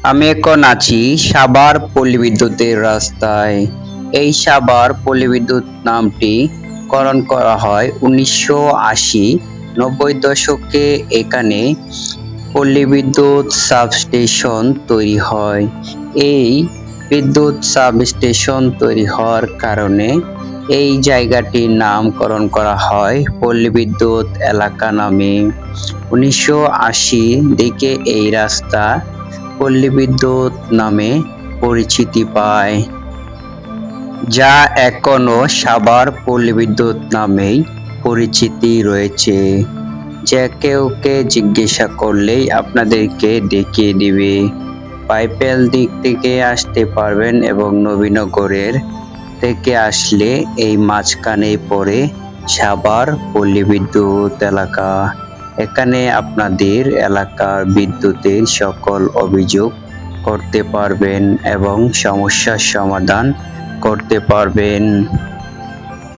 আমি এখন আছি সাভার পল্লী বিদ্যুতের রাস্তায়। এই সাভার পল্লী বিদ্যুৎ নামটি করণ করা হয় 1980-90 দশকে। এখানে পল্লী বিদ্যুৎ সাবস্টেশন তৈরি হয়। এই বিদ্যুৎ সাবস্টেশন তৈরি হওয়ার কারণে এই জায়গাটির নামকরণ করা হয় পল্লী বিদ্যুৎ এলাকা নামে। 1980 দিকে এই রাস্তা পল্লী বিদ্যুৎ নামে পরিচিতি পায়, যা এখনো সাভার পল্লী বিদ্যুৎ নামেই পরিচিতি রয়েছে। যে কেউকে জিজ্ঞাসা করলেই আপনাদেরকে দেখিয়ে দিবে। পাইপেল দিক থেকে আসতে পারবেন এবং নবীনগরের থেকে আসলে এই মাঝখানেই পড়ে সাভার পল্লী বিদ্যুৎ এলাকা। এখানে আপনাদের এলাকার বিদ্যুতের সকল অভিযোগ করতে পারবেন এবং সমস্যার সমাধান করতে পারবেন।